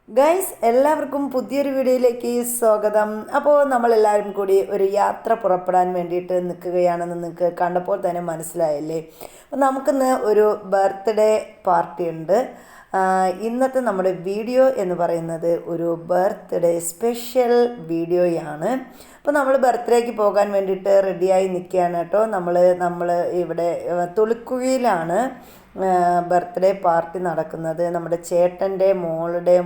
Guys എല്ലാവർക്കും പുതിയൊരു വീഡിയോയിലേക്ക് സ്വാഗതം. അപ്പോൾ നമ്മളെല്ലാവരും കൂടി ഒരു യാത്ര പുറപ്പെടാൻ വേണ്ടിയിട്ട് നിൽക്കുകയാണെന്ന് നിങ്ങൾക്ക് കണ്ടപ്പോൾ തന്നെ മനസ്സിലായല്ലേ. അപ്പോൾ നമുക്കിന്ന് ഒരു ബർത്ത്ഡേ പാർട്ടി ഉണ്ട്. ഇന്നത്തെ നമ്മുടെ വീഡിയോ എന്ന് പറയുന്നത് ഒരു ബർത്ത്ഡേ സ്പെഷ്യൽ വീഡിയോയാണ്. അപ്പോൾ നമ്മൾ ബർത്ത്ഡേക്ക് പോകാൻ വേണ്ടിയിട്ട് റെഡിയായി നിൽക്കുകയാണ് കേട്ടോ. നമ്മൾ ഇവിടെ തൊളിക്കുഴിയിലാണ് ബർത്ത്ഡേ പാർട്ടി നടക്കുന്നത്. നമ്മുടെ ചേട്ടൻ്റെ മോളുടെ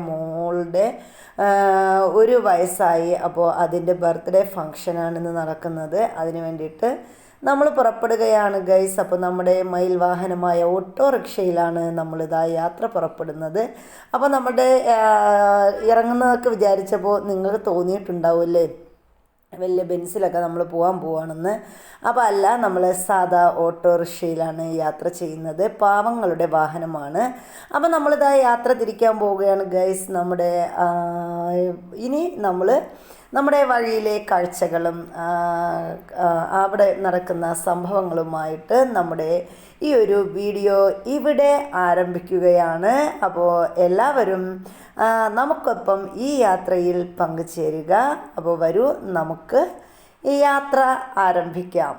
ഒരു വയസ്സായി. അപ്പോൾ അതിൻ്റെ ബർത്ത്ഡേ ഫങ്ഷനാണിന്ന് നടക്കുന്നത്. അതിന് വേണ്ടിയിട്ട് നമ്മൾ പുറപ്പെടുകയാണ് ഗൈസ്. അപ്പോൾ നമ്മുടെ മയിൽ വാഹനമായ ഓട്ടോറിക്ഷയിലാണ് നമ്മളിതാ യാത്ര പുറപ്പെടുന്നത്. അപ്പോൾ നമ്മുടെ ഇറങ്ങുന്നതൊക്കെ വിചാരിച്ചപ്പോൾ നിങ്ങൾക്ക് തോന്നിയിട്ടുണ്ടാവുമല്ലേ വലിയ ബെൻസിലൊക്കെ നമ്മൾ പോകാൻ പോവാണെന്ന്. അപ്പോൾ അല്ല, നമ്മൾ സാധാ ഓട്ടോറിക്ഷയിലാണ് യാത്ര ചെയ്യുന്നത്. പാവങ്ങളുടെ വാഹനമാണ്. അപ്പോൾ നമ്മളിതാ യാത്ര തിരിക്കാൻ പോവുകയാണ് ഗൈസ്. ഇനി നമ്മുടെ വഴിയിലെ കാഴ്ചകളും അവിടെ നടക്കുന്ന സംഭവങ്ങളുമായിട്ട് നമ്മുടെ ഈ ഒരു വീഡിയോ ഇവിടെ ആരംഭിക്കുകയാണ്. അപ്പോൾ എല്ലാവരും നമുക്കൊപ്പം ഈ യാത്രയിൽ പങ്കുചേരുക. അപ്പോൾ വരൂ, നമുക്ക് ഈ യാത്ര ആരംഭിക്കാം.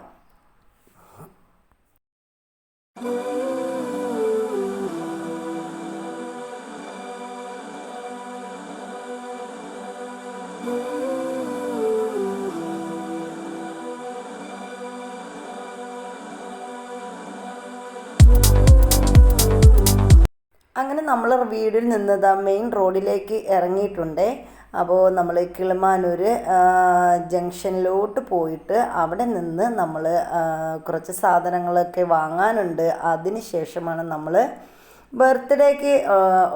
അങ്ങനെ നമ്മൾ വീടിൽ നിന്ന് മെയിൻ റോഡിലേക്ക് ഇറങ്ങിയിട്ടുണ്ട്. അപ്പോൾ നമ്മൾ കിളിമാനൂർ ജംഗ്ഷനിലോട്ട് പോയിട്ട് അവിടെ നിന്ന് നമ്മൾ കുറച്ച് സാധനങ്ങളൊക്കെ വാങ്ങാനുണ്ട്. അതിന് ശേഷമാണ് നമ്മൾ ബർത്ത്ഡേക്ക്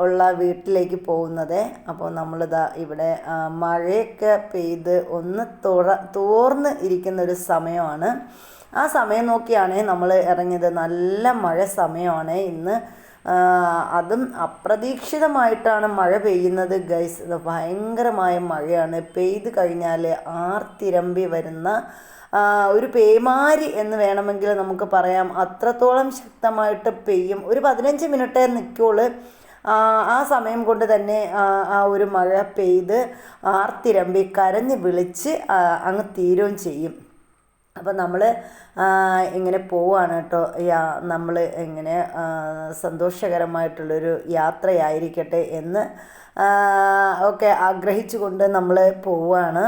ഉള്ള വീട്ടിലേക്ക് പോകുന്നത്. അപ്പോൾ നമ്മളിതാ ഇവിടെ മഴയൊക്കെ പെയ്ത് ഒന്ന് തോർന്ന് ഇരിക്കുന്നൊരു സമയമാണ്. ആ സമയം നോക്കിയാണ് നമ്മൾ ഇറങ്ങിയത്. നല്ല മഴ സമയമാണ് ഇന്ന്. അതും അപ്രതീക്ഷിതമായിട്ടാണ് മഴ പെയ്യുന്നത് ഗൈസ്. ഭയങ്കരമായ മഴയാണ്. പെയ്ത് കഴിഞ്ഞാൽ ആർത്തിരമ്പി വരുന്ന ഒരു പേമാരി എന്ന് വേണമെങ്കിൽ നമുക്ക് പറയാം. അത്രത്തോളം ശക്തമായിട്ട് പെയ്യും. ഒരു 15 മിനിറ്റേ നിൽക്കുള്ളൂ. ആ സമയം കൊണ്ട് തന്നെ ആ ഒരു മഴ പെയ്ത് ആർത്തിരമ്പി കരഞ്ഞ് വിളിച്ച് അങ്ങ് തീരുകയും ചെയ്യും. അപ്പം നമ്മൾ ഇങ്ങനെ പോവാണ് കേട്ടോ. നമ്മൾ ഇങ്ങനെ സന്തോഷകരമായിട്ടുള്ളൊരു യാത്രയായിരിക്കട്ടെ എന്ന് ഒക്കെ ആഗ്രഹിച്ചുകൊണ്ട് നമ്മൾ പോവാണ്.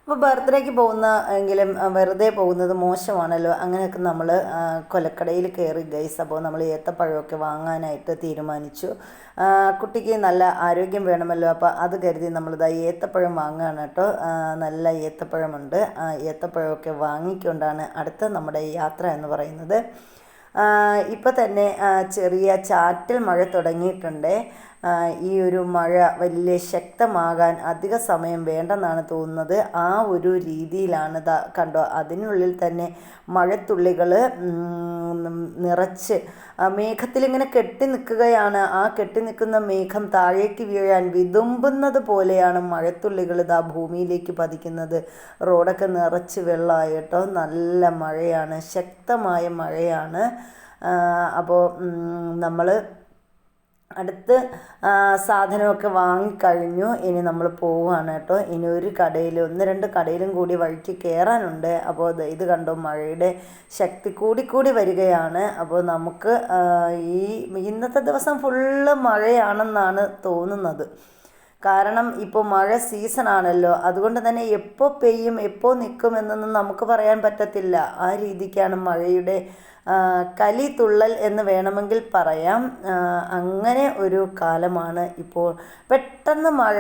അപ്പോൾ ബർത്ത്ഡേക്ക് പോകുന്ന എങ്കിലും വെറുതെ പോകുന്നത് മോശമാണല്ലോ. അങ്ങനെയൊക്കെ നമ്മൾ കൊലക്കടയിൽ കയറി ഗൈസ്. അപ്പോൾ നമ്മൾ ഏത്തപ്പഴമൊക്കെ വാങ്ങാനായിട്ട് തീരുമാനിച്ചു. കുട്ടിക്ക് നല്ല ആരോഗ്യം വേണമല്ലോ. അപ്പോൾ അത് കരുതി നമ്മളിതാ ഏത്തപ്പഴം വാങ്ങുകയാണ് കേട്ടോ. നല്ല ഏത്തപ്പഴമുണ്ട്. ഏത്തപ്പഴമൊക്കെ വാങ്ങിക്കൊണ്ടാണ് അടുത്ത നമ്മുടെ യാത്ര എന്ന് പറയുന്നത്. ഇപ്പോൾ തന്നെ ചെറിയ ചാറ്റൽ മഴ തുടങ്ങിയിട്ടുണ്ട്. ഈ ഒരു മഴ വലിയ ശക്തമാകാൻ അധിക സമയം വേണ്ടെന്നാണ് തോന്നുന്നത്. ആ ഒരു രീതിയിലാണ് കണ്ടോ. അതിനുള്ളിൽ തന്നെ മഴത്തുള്ളികൾ നിറച്ച് മേഘത്തിലിങ്ങനെ കെട്ടി നിൽക്കുകയാണ്. ആ കെട്ടി നിൽക്കുന്ന മേഘം താഴേക്ക് വീഴാൻ വിതുമ്പുന്നത് പോലെയാണ് മഴത്തുള്ളികൾ ഭൂമിയിലേക്ക് പതിക്കുന്നത്. റോഡൊക്കെ നിറച്ച് വെള്ളമായി കേട്ടോ. നല്ല മഴയാണ്, ശക്തമായ മഴയാണ്. അപ്പോൾ നമ്മൾ അടുത്ത് സാധനമൊക്കെ വാങ്ങിക്കഴിഞ്ഞു. ഇനി നമ്മൾ പോവുകയാണ് കേട്ടോ. ഇനി ഒരു കടയിൽ 1-2 കടയിലും കൂടി വഴിക്ക് കയറാനുണ്ട്. അപ്പോൾ ഇത് കണ്ടോ, മഴയുടെ ശക്തി കൂടി വരികയാണ്. അപ്പോൾ നമുക്ക് ഇന്നത്തെ ദിവസം ഫുള്ള് മഴയാണെന്നാണ് തോന്നുന്നത്. കാരണം ഇപ്പോൾ മഴ സീസണാണല്ലോ. അതുകൊണ്ട് തന്നെ എപ്പോൾ പെയ്യും എപ്പോൾ നിൽക്കുമെന്നൊന്നും നമുക്ക് പറയാൻ പറ്റത്തില്ല. ആ രീതിക്കാണ് മഴയുടെ കലിതുള്ളൽ എന്ന് വേണമെങ്കിൽ പറയാം. അങ്ങനെ ഒരു കാലമാണ് ഇപ്പോൾ. പെട്ടെന്ന് മഴ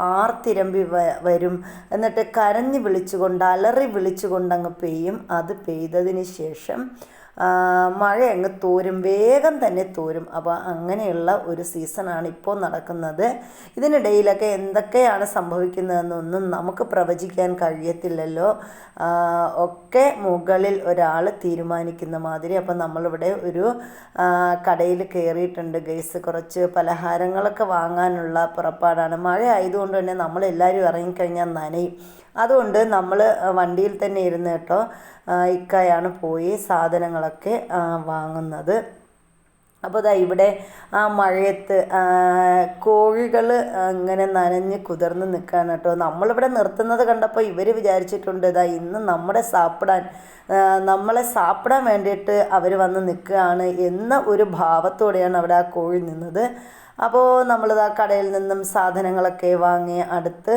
ആർത്തിരമ്പി വരും. എന്നിട്ട് കരഞ്ഞ് വിളിച്ചുകൊണ്ട് അലറി വിളിച്ചുകൊണ്ട് അങ്ങ് പെയ്യും. അത് പെയ്തതിന് ശേഷം മഴ അങ്ങ് തോരും, വേഗം തന്നെ തോരും. അപ്പോൾ അങ്ങനെയുള്ള ഒരു സീസണാണ് ഇപ്പോൾ നടക്കുന്നത്. ഇതിനിടയിലൊക്കെ എന്തൊക്കെയാണ് സംഭവിക്കുന്നതെന്നൊന്നും നമുക്ക് പ്രവചിക്കാൻ കഴിയത്തില്ലല്ലോ. ഒക്കെ മുകളിൽ ഒരാൾ തീരുമാനിക്കുന്ന മാതിരി. അപ്പം നമ്മളിവിടെ ഒരു കടയിൽ കയറിയിട്ടുണ്ട് ഗൈസ്. കുറച്ച് പലഹാരങ്ങളൊക്കെ വാങ്ങാനുള്ള പുറപ്പാടാണ്. മഴ ആയതുകൊണ്ട് തന്നെ നമ്മളെല്ലാവരും ഇറങ്ങിക്കഴിഞ്ഞാൽ നനയും. അതുകൊണ്ട് നമ്മൾ വണ്ടിയിൽ തന്നെ ഇരുന്ന് കേട്ടോ ഇക്കയാണ് പോയി സാധനങ്ങളൊക്കെ വാങ്ങുന്നത്. അപ്പോൾ ദാ ഇവിടെ ആ മഴയത്ത് കോഴികൾ ഇങ്ങനെ നനഞ്ഞ് കുതിർന്ന് നിൽക്കുകയാണ് കേട്ടോ. നമ്മളിവിടെ നിർത്തുന്നത് കണ്ടപ്പോൾ ഇവർ വിചാരിച്ചിട്ടുണ്ട് ഇതാ ഇന്ന് നമ്മളെ സാപ്പിടാൻ വേണ്ടിയിട്ട് അവർ വന്ന് നിൽക്കുകയാണ് എന്ന ഒരു ഭാവത്തോടെയാണ് അവിടെ ആ കോഴി നിന്നത്. അപ്പോൾ നമ്മളിതാ കടയിൽ നിന്നും സാധനങ്ങളൊക്കെ വാങ്ങി അടുത്ത്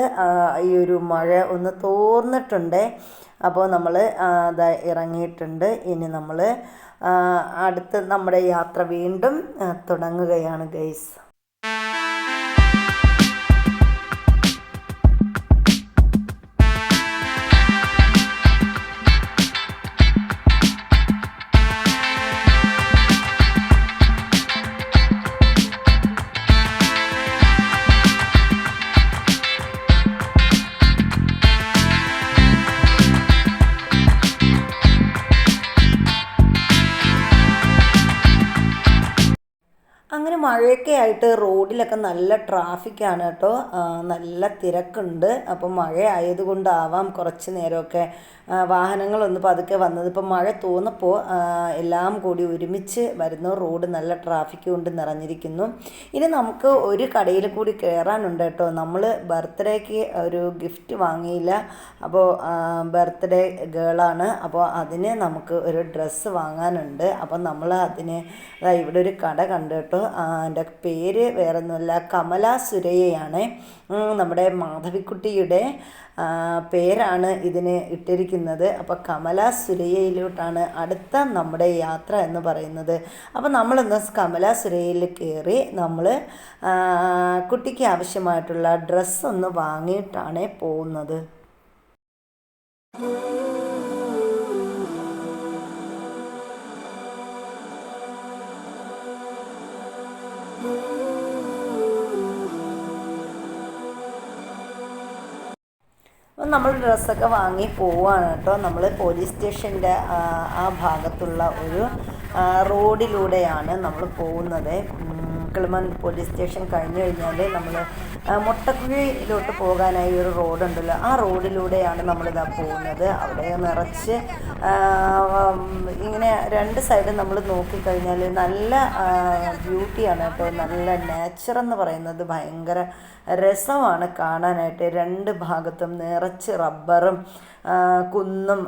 ഈ ഒരു മഴ ഒന്ന് തോർന്നിട്ടുണ്ട്. അപ്പോൾ നമ്മൾ അതാ ഇറങ്ങിയിട്ടുണ്ട്. ഇനി നമ്മൾ അടുത്ത് നമ്മുടെ യാത്ര വീണ്ടും തുടങ്ങുകയാണ് ഗൈസ്. അങ്ങനെ മഴയൊക്കെ ആയിട്ട് റോഡിലൊക്കെ നല്ല ട്രാഫിക്കാണ് കേട്ടോ, നല്ല തിരക്കുണ്ട്. അപ്പം മഴ ആയതുകൊണ്ടാവാം കുറച്ച് നേരമൊക്കെ വാഹനങ്ങളൊന്ന് പതുക്കെ വന്നത്. ഇപ്പം മഴ തോന്നപ്പോൾ എല്ലാം കൂടി ഒരുമിച്ച് വരുന്നു. റോഡ് നല്ല ട്രാഫിക് കൊണ്ട് നിറഞ്ഞിരിക്കുന്നു. ഇനി നമുക്ക് ഒരു കടയിൽ കൂടി കയറാനുണ്ട് കേട്ടോ. നമ്മൾ ബർത്ത്ഡേക്ക് ഒരു ഗിഫ്റ്റ് വാങ്ങിയില്ല. അപ്പോൾ ബർത്ത്ഡേ ഗേളാണ്. അപ്പോൾ അതിന് നമുക്ക് ഒരു ഡ്രസ്സ് വാങ്ങാനുണ്ട്. അപ്പം നമ്മൾ അതിന് ഇവിടെ ഒരു കട കണ്ടു കേട്ടോ. എൻ്റെ പേര് വേറൊന്നുമല്ല, കമല സുരയ്യയാണ്. നമ്മുടെ മാധവിക്കുട്ടിയുടെ പേരാണ് ഇതിന് ഇട്ടിരിക്കുന്നത്. അപ്പോൾ കമല സുരയ്യയിലോട്ടാണ് അടുത്ത നമ്മുടെ യാത്ര എന്ന് പറയുന്നത്. അപ്പോൾ നമ്മളിന്ന് കമല സുരയ്യയിൽ കയറി നമ്മൾ കുട്ടിക്ക് ആവശ്യമായിട്ടുള്ള ഡ്രസ്സൊന്ന് വാങ്ങിയിട്ടാണ് പോകുന്നത്. നമ്മൾ ഡ്രസ്സൊക്കെ വാങ്ങി പോവുകയാണ് കേട്ടോ. നമ്മൾ പോലീസ് സ്റ്റേഷൻ്റെ ആ ഭാഗത്തുള്ള ഒരു റോഡിലൂടെയാണ് നമ്മൾ പോകുന്നത്. കിളിമാൻ പോലീസ് സ്റ്റേഷൻ കഴിഞ്ഞ് കഴിഞ്ഞാൽ നമ്മൾ മുട്ടക്കുഴിയിലോട്ട് പോകാനായി ഒരു റോഡുണ്ടല്ലോ, ആ റോഡിലൂടെയാണ് നമ്മളിതാ പോകുന്നത്. അവിടെ നിറച്ച് ഇങ്ങനെ രണ്ട് സൈഡും നമ്മൾ നോക്കിക്കഴിഞ്ഞാൽ നല്ല ബ്യൂട്ടിയാണ് കേട്ടോ. നല്ല നേച്ചർ എന്ന് പറയുന്നത് ഭയങ്കര രസമാണ് കാണാനായിട്ട്. രണ്ട് ഭാഗത്തും നിറച്ച് റബ്ബറും കുന്നും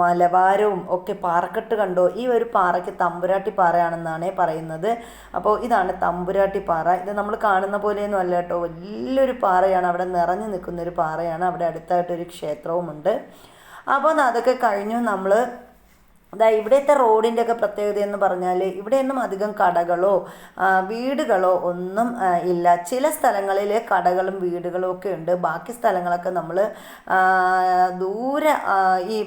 മലവാരവും ഒക്കെ. പാറക്കെട്ട് കണ്ടോ? ഈ ഒരു പാറയ്ക്ക് തമ്പുരാട്ടി പാറയാണെന്നാണ് പറയുന്നത്. അപ്പോൾ ഇതാണ് തമ്പുരാട്ടി പാറ. ഇത് നമ്മൾ കാണുന്ന പോലെയൊന്നും അല്ല കേട്ടോ, വലിയൊരു പാറയാണ്. അവിടെ നിറഞ്ഞു നിൽക്കുന്നൊരു പാറയാണ്. അവിടെ അടുത്തായിട്ടൊരു ക്ഷേത്രവുമുണ്ട്. അപ്പോൾ അതൊക്കെ കഴിഞ്ഞു നമ്മൾ ഇവിടുത്തെ റോഡിൻ്റെ ഒക്കെ പ്രത്യേകത എന്ന് പറഞ്ഞാൽ ഇവിടെയൊന്നും അധികം കടകളോ വീടുകളോ ഒന്നും ഇല്ല. ചില സ്ഥലങ്ങളിൽ കടകളും വീടുകളും ഒക്കെ ഉണ്ട്. ബാക്കി സ്ഥലങ്ങളൊക്കെ നമ്മൾ ദൂരെ ഈ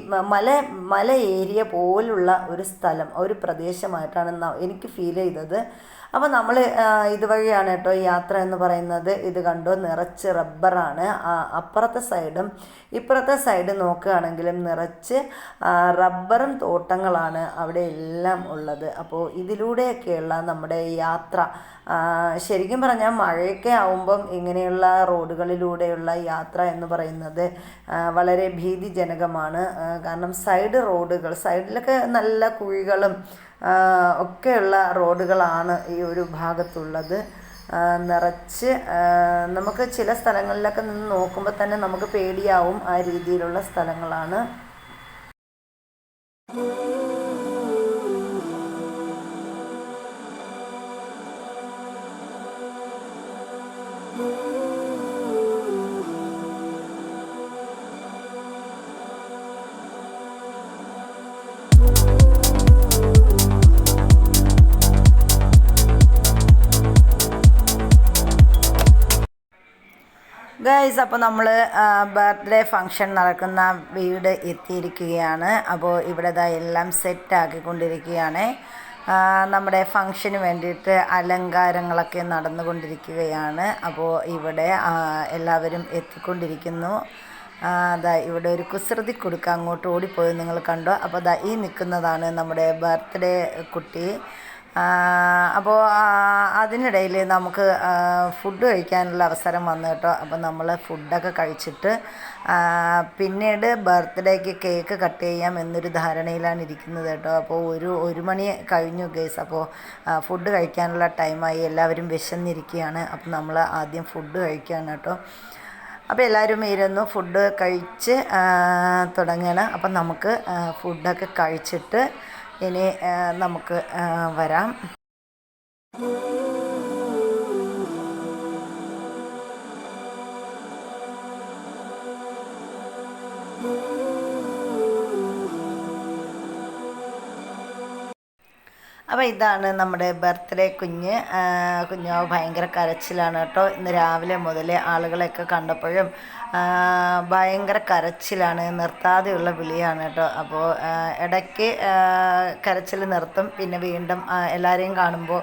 മല ഏരിയ പോലുള്ള ഒരു സ്ഥലം, ഒരു പ്രദേശമായിട്ടാണ് എനിക്ക് ഫീൽ ചെയ്തത്. അപ്പോൾ നമ്മൾ ഇതുവഴിയാണ് കേട്ടോ യാത്ര എന്ന് പറയുന്നത്. ഇത് കണ്ടോ, നിറച്ച് റബ്ബറാണ്. അപ്പുറത്തെ സൈഡും ഇപ്പുറത്തെ സൈഡ് നോക്കുകയാണെങ്കിലും നിറച്ച് റബ്ബറും തോട്ടങ്ങളാണ് അവിടെ എല്ലാം ഉള്ളത്. അപ്പോൾ ഇതിലൂടെയൊക്കെയുള്ള നമ്മുടെ യാത്ര ശരിക്കും പറഞ്ഞാൽ മഴയൊക്കെ ആവുമ്പം ഇങ്ങനെയുള്ള റോഡുകളിലൂടെയുള്ള യാത്ര എന്ന് പറയുന്നത് വളരെ ഭീതിജനകമാണ്. കാരണം സൈഡിലൊക്കെ നല്ല കുഴികളും ഒക്കെയുള്ള റോഡുകളാണ് ഈ ഒരു ഭാഗത്തുള്ളത്. നിറച്ച് നമുക്ക് ചില സ്ഥലങ്ങളിലൊക്കെ നിന്ന് നോക്കുമ്പോൾ തന്നെ നമുക്ക് പേടിയാവും. ആ രീതിയിലുള്ള സ്ഥലങ്ങളാണ്. ഗൈസ് ഗൈസ്, അപ്പോൾ നമ്മൾ ബർത്ത്ഡേ ഫങ്ഷൻ നടക്കുന്ന വീട് എത്തിയിരിക്കുകയാണ്. അപ്പോൾ ഇവിടെ എല്ലാം സെറ്റാക്കിക്കൊണ്ടിരിക്കുകയാണ്. നമ്മുടെ ഫങ്ഷന് വേണ്ടിയിട്ട് അലങ്കാരങ്ങളൊക്കെ നടന്നുകൊണ്ടിരിക്കുകയാണ്. അപ്പോൾ ഇവിടെ എല്ലാവരും എത്തിക്കൊണ്ടിരിക്കുന്നു. ഇവിടെ ഒരു കുസൃതി കൊടുക്ക അങ്ങോട്ട് ഓടിപ്പോയി നിങ്ങൾ കണ്ടോ. അപ്പോൾ ഈ നിൽക്കുന്നതാണ് നമ്മുടെ ബർത്ത്ഡേ കുട്ടി. അപ്പോൾ അതിനിടയിൽ നമുക്ക് ഫുഡ് കഴിക്കാനുള്ള അവസരം വന്നു കേട്ടോ. അപ്പോൾ നമ്മൾ ഫുഡൊക്കെ കഴിച്ചിട്ട് പിന്നീട് ബർത്ത്ഡേക്ക് കേക്ക് കട്ട് ചെയ്യാം എന്നൊരു ധാരണയിലാണ് ഇരിക്കുന്നത് കേട്ടോ. അപ്പോൾ ഒരു മണി കഴിഞ്ഞു ഗൈസ്. അപ്പോൾ ഫുഡ് കഴിക്കാനുള്ള ടൈമായി, എല്ലാവരും വിശന്നിരിക്കുകയാണ്. അപ്പോൾ നമ്മൾ ആദ്യം ഫുഡ് കഴിക്കുകയാണ് കേട്ടോ. അപ്പോൾ എല്ലാവരും ഇരുന്നു ഫുഡ് കഴിച്ച് തുടങ്ങണം. അപ്പം നമുക്ക് ഫുഡൊക്കെ കഴിച്ചിട്ട് ഇനി നമുക്ക് വരാം. അപ്പോൾ ഇതാണ് നമ്മുടെ ബർത്ത്ഡേ കുഞ്ഞ് ഭയങ്കര കരച്ചിലാണ് കേട്ടോ. ഇന്ന് രാവിലെ മുതൽ ആളുകളെയൊക്കെ കണ്ടപ്പോഴും ഭയങ്കര കരച്ചിലാണ്, നിർത്താതെയുള്ള വിളിയാണ് കേട്ടോ. അപ്പോൾ ഇടയ്ക്ക് കരച്ചിൽ നിർത്തും, പിന്നെ വീണ്ടും എല്ലാവരെയും കാണുമ്പോൾ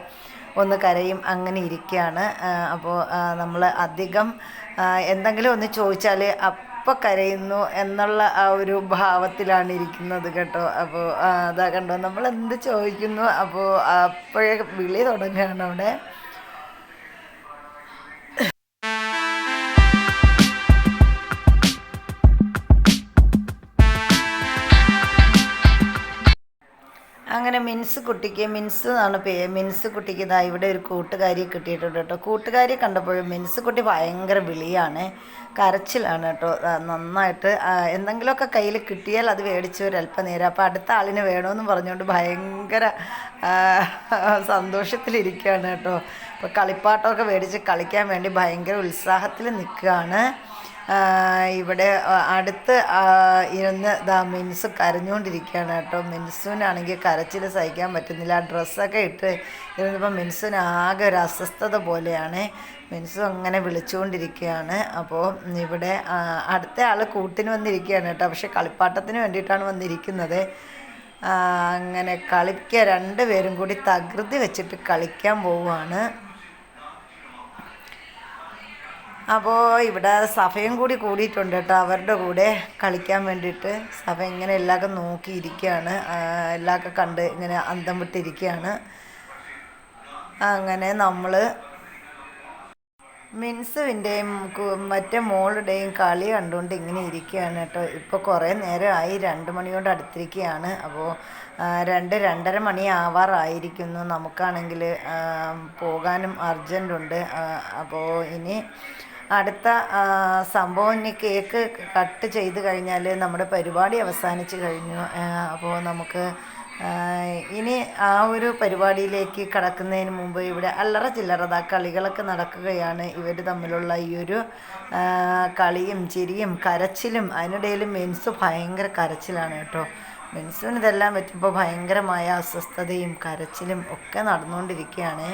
ഒന്ന് കരയും, അങ്ങനെ ഇരിക്കുകയാണ്. അപ്പോൾ നമ്മൾ അധികം എന്തെങ്കിലും ഒന്ന് ചോദിച്ചാൽ അപ്പോൾ കരയുന്നു എന്നുള്ള ആ ഒരു ഭാവത്തിലാണ് ഇരിക്കുന്നത് കേട്ടോ. അപ്പോൾ അതാ കണ്ടോ, നമ്മൾ എന്ത് ചോദിക്കുന്നു അപ്പോൾ അപ്പോഴേ വിളി തുടങ്ങുകയാണ് അവിടെ. അങ്ങനെ മിൻസ് എന്നാണ് മിൻസ് കുട്ടിക്ക് ഇതാ ഇവിടെ ഒരു കൂട്ടുകാരിയെ കിട്ടിയിട്ടുണ്ട് കേട്ടോ. കൂട്ടുകാരിയെ കണ്ടപ്പോഴും മിൻസ് കുട്ടി ഭയങ്കര വിളിയാണ്, കരച്ചിലാണ് കേട്ടോ. നന്നായിട്ട് എന്തെങ്കിലുമൊക്കെ കയ്യിൽ കിട്ടിയാൽ അത് മേടിച്ച് ഒരല്പം നേരം, അപ്പോൾ അടുത്ത ആളിന് വേണമെന്ന് പറഞ്ഞുകൊണ്ട് ഭയങ്കര സന്തോഷത്തിലിരിക്കുകയാണ് കേട്ടോ. അപ്പോൾ കളിപ്പാട്ടമൊക്കെ മേടിച്ച് കളിക്കാൻ വേണ്ടി ഭയങ്കര ഉത്സാഹത്തിൽ നിൽക്കുകയാണ്. ഇവിടെ അടുത്ത് ഇരുന്ന് മിൻസ് കരഞ്ഞുകൊണ്ടിരിക്കുകയാണ് കേട്ടോ. മിൻസുവിനാണെങ്കിൽ കരച്ചിൽ സഹിക്കാൻ പറ്റുന്നില്ല. ഡ്രസ്സൊക്കെ ഇട്ട് ഇരുന്നപ്പോൾ മിൻസുവിന് ആകെ ഒരു അസ്വസ്ഥത പോലെയാണ്. മിൻസു അങ്ങനെ വിളിച്ചുകൊണ്ടിരിക്കുകയാണ്. അപ്പോൾ ഇവിടെ അടുത്ത ആൾ കൂട്ടിന് വന്നിരിക്കുകയാണ് കേട്ടോ. പക്ഷേ കളിപ്പാട്ടത്തിന് വേണ്ടിയിട്ടാണ് വന്നിരിക്കുന്നത്. അങ്ങനെ രണ്ടുപേരും കൂടി തകൃതി വെച്ചിട്ട് കളിക്കാൻ പോവുകയാണ്. അപ്പോൾ ഇവിടെ സഫയും കൂടിയിട്ടുണ്ട് കേട്ടോ അവരുടെ കൂടെ കളിക്കാൻ വേണ്ടിയിട്ട്. സഫ ഇങ്ങനെ എല്ലാവർക്കും നോക്കിയിരിക്കുകയാണ്, എല്ലാവർക്കും കണ്ട് ഇങ്ങനെ അന്തം വിട്ടിരിക്കുകയാണ്. അങ്ങനെ നമ്മൾ മിൻസുവിൻ്റെയും മറ്റേ മോളുടെയും കളി കണ്ടുകൊണ്ട് ഇങ്ങനെ ഇരിക്കുകയാണ് കേട്ടോ. ഇപ്പോൾ കുറേ നേരമായി, 2 മണിയോട് അടുത്തിരിക്കുകയാണ്. അപ്പോൾ 2-2:30 മണി ആവാറായിരിക്കുന്നു. നമുക്കാണെങ്കിൽ പോകാനും അർജൻറ്റുണ്ട്. അപ്പോൾ ഇനി അടുത്ത സംഭവം, ഇനി കേക്ക് കട്ട് ചെയ്ത് കഴിഞ്ഞാൽ നമ്മുടെ പരിപാടി അവസാനിച്ച് കഴിഞ്ഞു. അപ്പോൾ നമുക്ക് ഇനി ആ ഒരു പരിപാടിയിലേക്ക് കടക്കുന്നതിന് മുമ്പ് ഇവിടെ അല്ലറ ചില്ലറ കളികളൊക്കെ നടക്കുകയാണ്. ഇവർ തമ്മിലുള്ള ഈ ഒരു കളിയും ചിരിയും കരച്ചിലും. അതിനിടയിൽ മിൻസു ഭയങ്കര കരച്ചിലാണ് കേട്ടോ. മിൻസുവിന് ഇതെല്ലാം പറ്റുമ്പോൾ ഭയങ്കരമായ അസ്വസ്ഥതയും കരച്ചിലും ഒക്കെ നടന്നുകൊണ്ടിരിക്കുകയാണ്.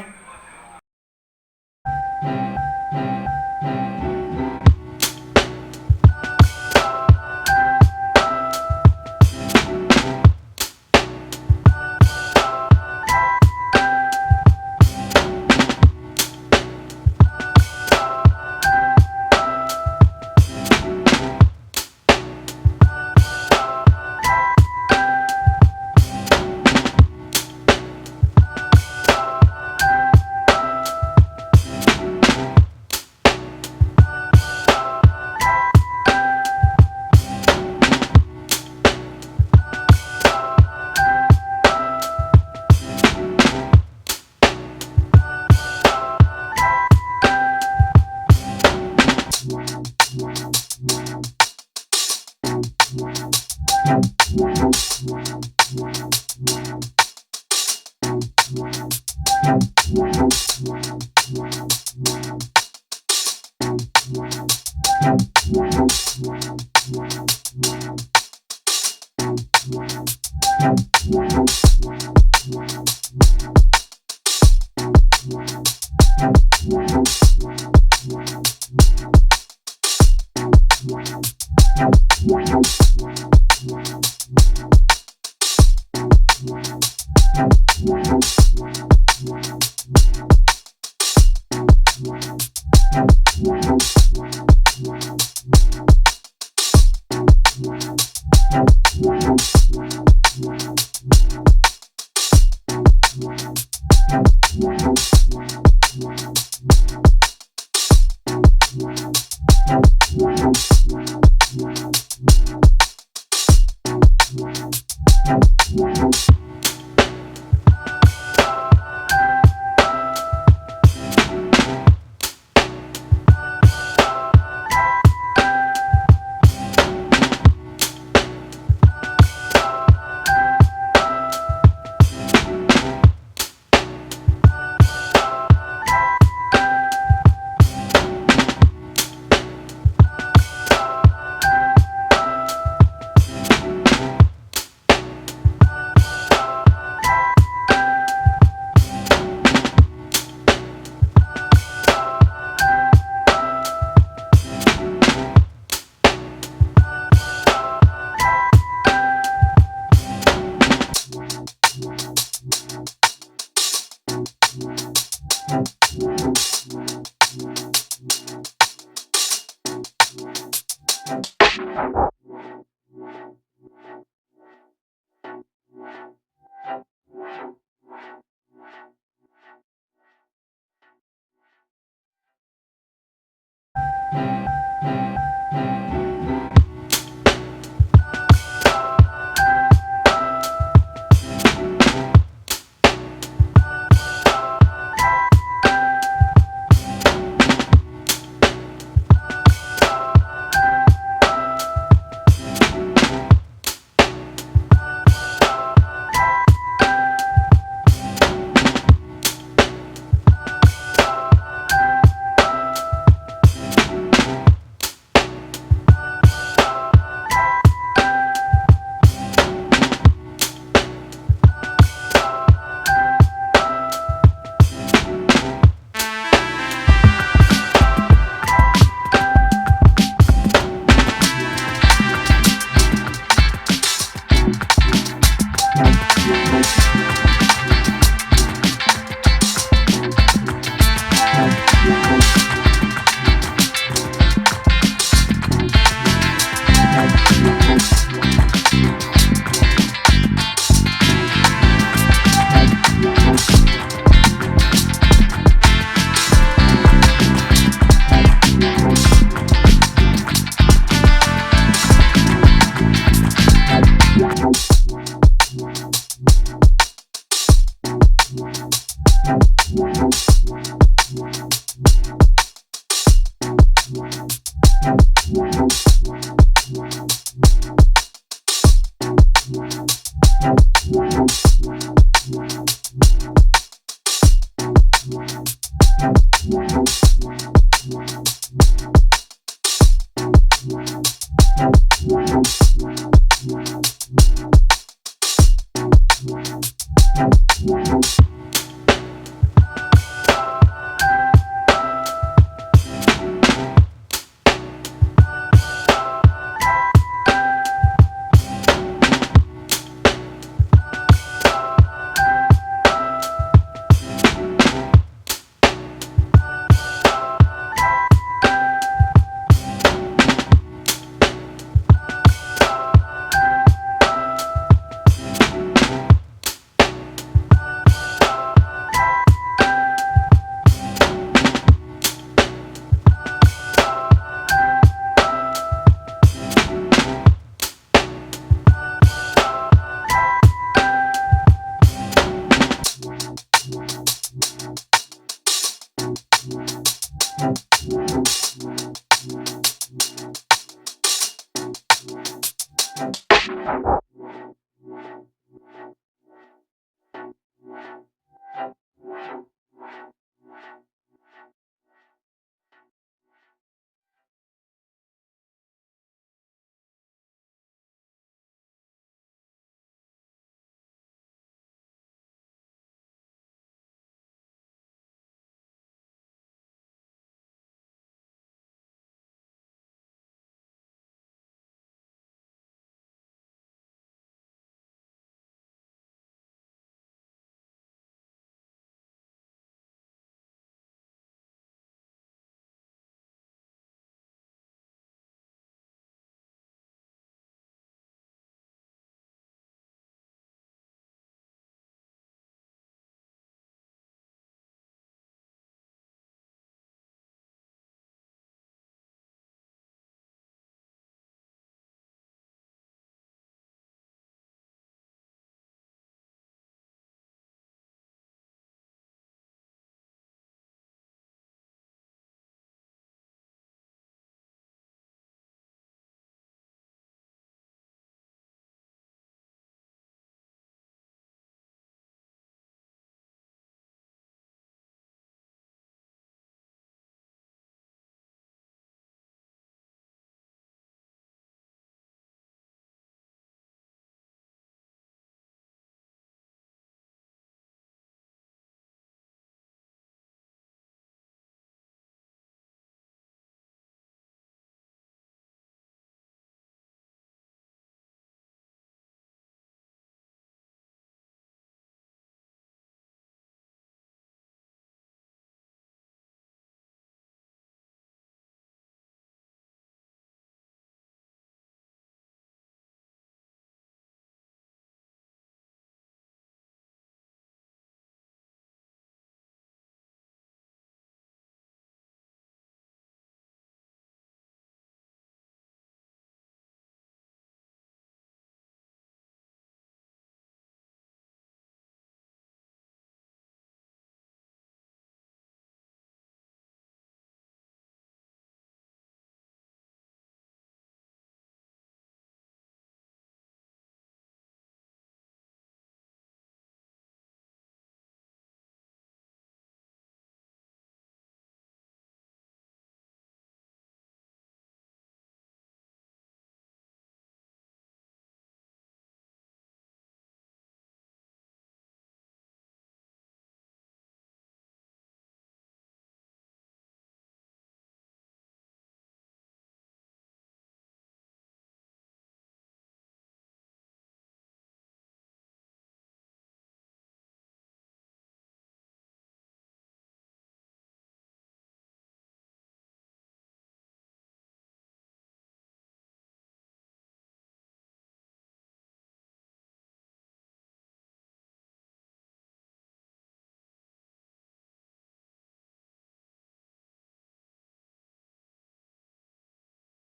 Wow.